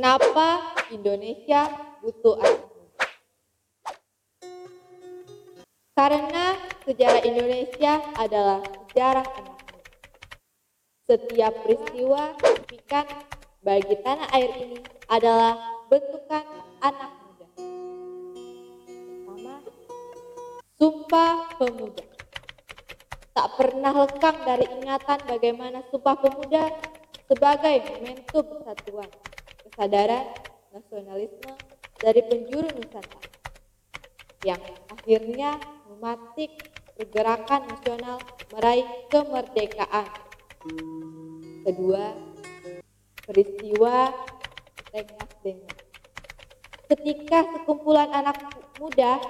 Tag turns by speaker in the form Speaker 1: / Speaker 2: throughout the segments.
Speaker 1: Kenapa Indonesia butuh anak muda? Karena sejarah Indonesia adalah sejarah anak muda. Setiap peristiwa signifikan bagi tanah air ini adalah bentukan anak muda. Pertama, Sumpah Pemuda. Tak pernah lekang dari ingatan bagaimana Sumpah Pemuda sebagai momentum persatuan, kesadaran, nasionalisme dari penjuru Nusantara yang akhirnya mematik pergerakan nasional meraih kemerdekaan. Kedua, peristiwa Rengas Dengklok. Ketika sekumpulan anak muda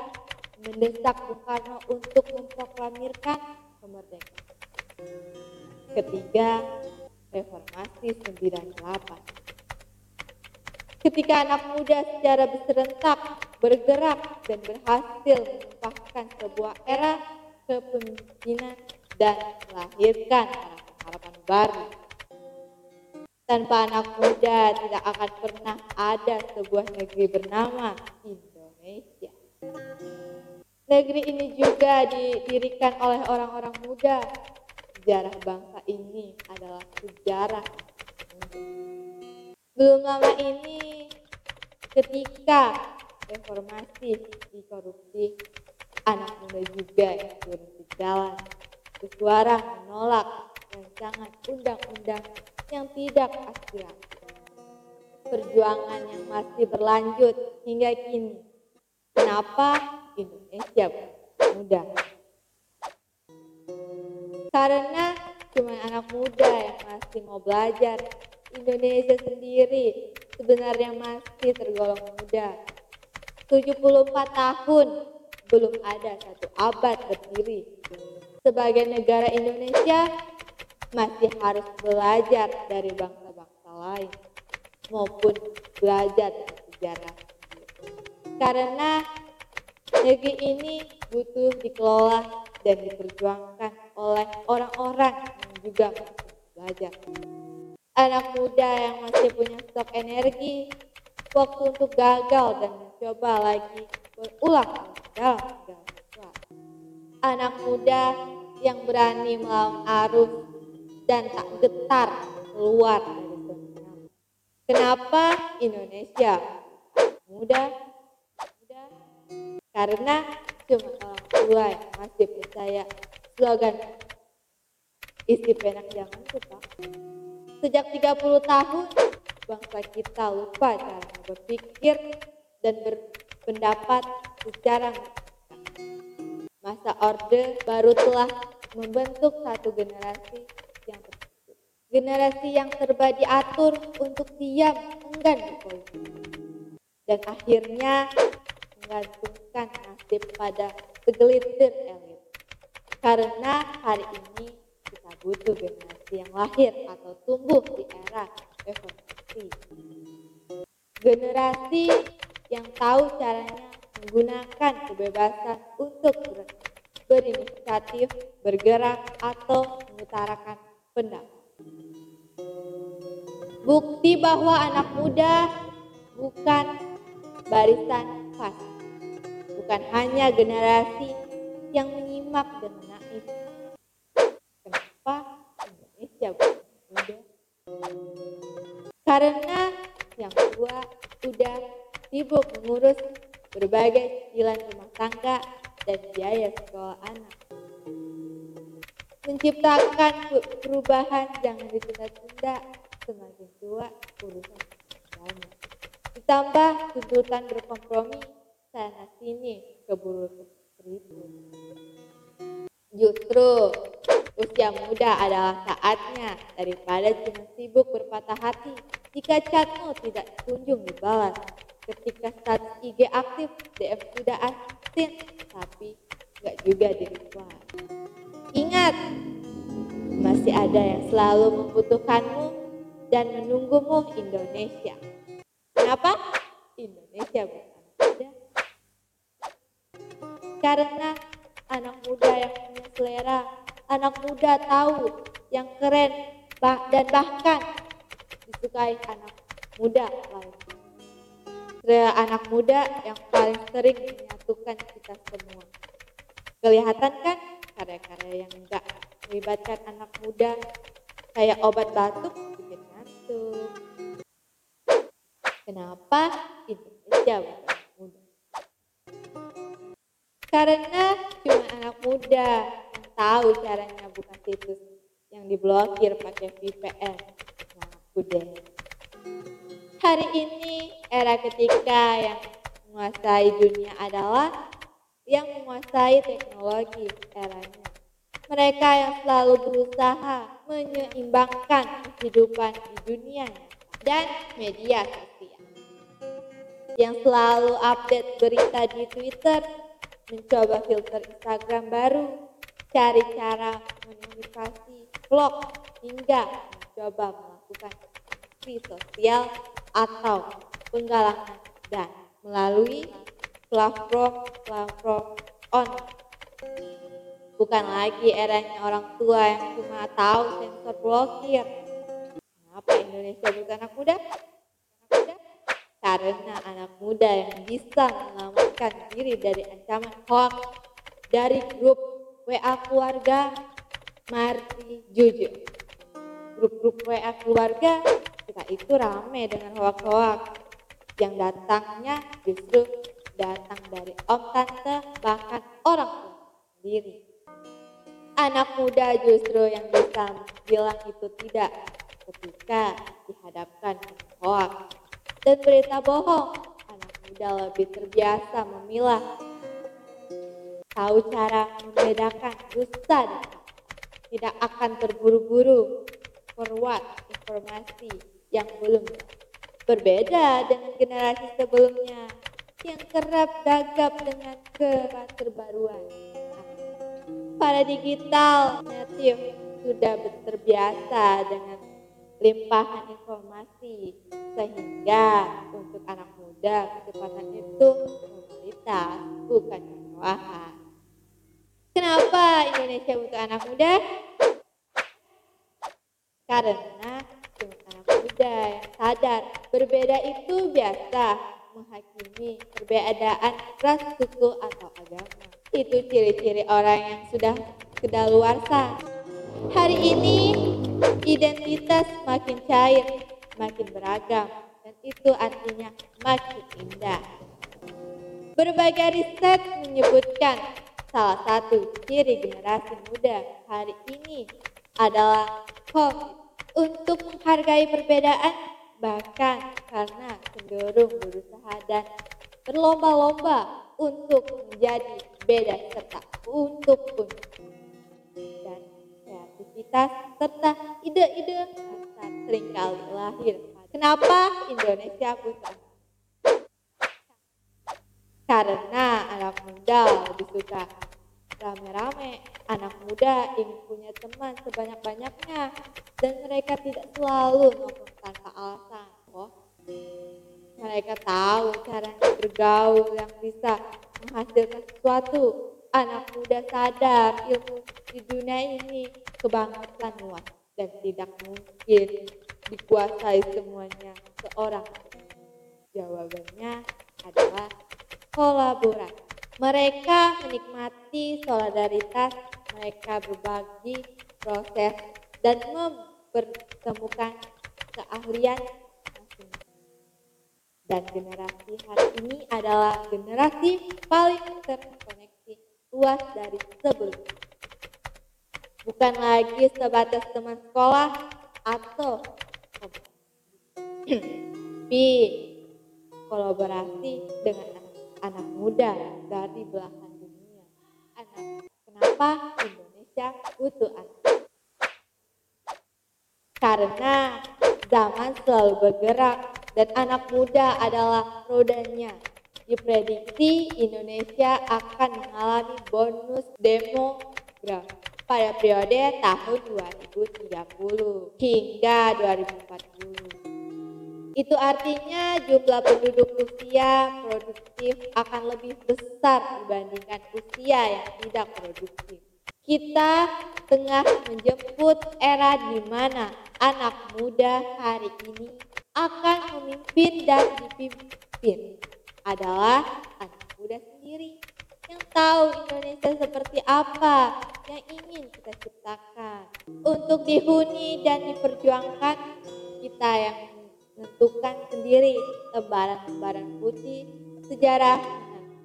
Speaker 1: mendesak Bung Karno untuk memproklamirkan kemerdekaan. Ketiga, Reformasi 98. Ketika anak muda secara serentak bergerak dan berhasil menumpahkan sebuah era kepemimpinan dan melahirkan harapan baru. Tanpa anak muda tidak akan pernah ada sebuah negeri bernama Indonesia. Negeri ini juga didirikan oleh orang-orang muda. Sejarah bangsa ini adalah sejarah muda. Belum lama ini, ketika reformasi dikorupsi, anak muda juga yang turun ke jalan bersuara menolak rancangan undang-undang yang tidak aspiratif. Perjuangan yang masih berlanjut hingga kini. Kenapa Indonesia muda? Karena cuma anak muda yang masih mau belajar. Indonesia sendiri sebenarnya masih tergolong muda. 74 tahun, belum ada satu abad berdiri. Sebagai negara Indonesia masih harus belajar dari bangsa-bangsa lain maupun belajar dari sejarah. Karena negeri ini butuh dikelola dan diperjuangkan oleh orang-orang yang juga masih belajar. Anak muda yang masih punya stok energi, waktu untuk gagal dan mencoba lagi berulang dalam segala sesuatu. Anak muda yang berani melawan arus dan tak getar keluar dari zona nyaman. Kenapa Indonesia muda? Karena cuma orang tua yang masih percaya slogan isi penak jangan lupa. Sejak 30 tahun, bangsa kita lupa cara berpikir dan berpendapat secara masa Orde Baru telah membentuk satu generasi yang tertutup. Generasi yang serba diatur untuk diam enggan berpolitik. Dan akhirnya menggantungkan nasib pada segelintir elit. Karena hari ini kita butuh generasi yang lahir atau tumbuh di era reformasi. Generasi yang tahu caranya menggunakan kebebasan untuk berinisiatif, bergerak, atau mengutarakan pendapat. Bukti bahwa anak muda bukan barisan fase, bukan hanya generasi yang menyimak dan naif. Kenapa Indonesia bukan muda? Karena yang tua udah sibuk mengurus berbagai cicilan rumah tangga dan biaya sekolah anak. Menciptakan perubahan jangan ditunda-tunda, semakin tua urusan banyak. Ditambah tuntutan berkompromi sana sini keburu keriput. Justru usia muda adalah saatnya daripada cuma sibuk berpatah hati jika chatmu tidak kunjung dibalas. Ketika status IG aktif, DM sudah asin tapi gak juga di-reply. Ingat, masih ada yang selalu membutuhkanmu dan menunggumu Indonesia. Kenapa? Indonesia bukan muda. Karena anak muda yang punya selera, anak muda tahu yang keren dan bahkan disukai anak muda lain. anak muda yang paling sering menyatukan kita semua. Kelihatan kan karya-karya yang enggak melibatkan anak muda, kayak obat batuk bikin ngantuk. Kenapa Indonesia bukan anak muda? Karena cuma anak muda yang tahu caranya buka situs yang diblokir pakai VPN. Ngaku deh. Hari ini era ketika yang menguasai dunia adalah yang menguasai teknologi eranya. Mereka yang selalu berusaha menyeimbangkan kehidupan di dunia nyata dan media sosial. Yang selalu update berita di Twitter, mencoba filter Instagram baru, cari cara modifikasi vlog, hingga mencoba melakukan aksi sosial atau penggalangan dan melalui platform online. Bukan lagi eranya orang tua yang cuma tahu sensor blokir. Kenapa Indonesia bukan anak muda? Karena anak muda yang bisa menyelamatkan diri dari ancaman hoax dari grup WA keluarga. Mari jujur, grup WA keluarga kita itu rame dengan hoax-hoax yang datangnya justru datang dari om tante bahkan orang tua sendiri. Anak muda justru yang bisa bilang itu tidak ketika dihadapkan dengan hoax dan berita bohong. Anak muda lebih terbiasa memilah, tahu cara membedakan dusta dan fakta. Tidak akan terburu-buru forward informasi yang belum berbeda dengan generasi sebelumnya yang kerap gagap dengan keterbaruan. Para digital native sudah terbiasa dengan limpahan informasi, sehingga untuk anak muda kecepatan itu formalitas bukan kemewahan. Kenapa Indonesia butuh anak muda? Karena cuma anak muda yang sadar berbeda itu biasa, menghakimi perbedaan ras, suku, atau agama. Itu ciri-ciri orang yang sudah kedaluarsa. Hari ini identitas makin cair, makin beragam, dan itu artinya makin indah. Berbagai riset menyebutkan salah satu ciri generasi muda hari ini adalah komit untuk menghargai perbedaan, bahkan karena cenderung berusaha dan berlomba-lomba untuk menjadi beda serta untuk dan kreativitas serta ide-ide besar seringkali lahir. Kenapa Indonesia butuh? Karena anak muda lebih suka rame-rame. Anak muda ingin punya teman sebanyak-banyaknya dan mereka tidak selalu nongkrong tanpa alasan. Mereka tahu caranya bergaul yang bisa menghasilkan sesuatu. Anak muda sadar ilmu di dunia ini kebangetan luas dan tidak mungkin dikuasai semuanya seorang. Jawabannya adalah kolaborasi. Mereka menikmati solidaritas, mereka berbagi proses dan mempertemukan keahlian masing-masing. Dan generasi hari ini adalah generasi paling terkoneksi luas dari sebelumnya. Bukan lagi sebatas teman sekolah atau tapi kolaborasi dengan anak muda dari belahan dunia. Kenapa Indonesia butuh anak? Karena zaman selalu bergerak dan anak muda adalah rodanya. Diprediksi Indonesia akan mengalami bonus demografi pada periode tahun 2030 hingga 2040. Itu artinya jumlah penduduk usia produktif akan lebih besar dibandingkan usia yang tidak produktif. Kita tengah menjemput era di mana anak muda hari ini akan memimpin dan pemimpin adalah anak muda sendiri yang tahu Indonesia seperti apa yang ingin kita ciptakan. Untuk dihuni dan diperjuangkan, kita yang menentukan sendiri lembaran-lembaran putih sejarah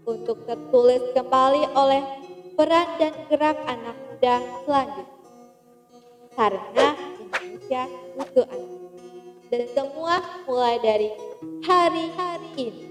Speaker 1: untuk tertulis kembali oleh peran dan gerak anak muda selanjutnya. Karena Indonesia butuh anak muda. Dan semua mulai dari hari-hari ini.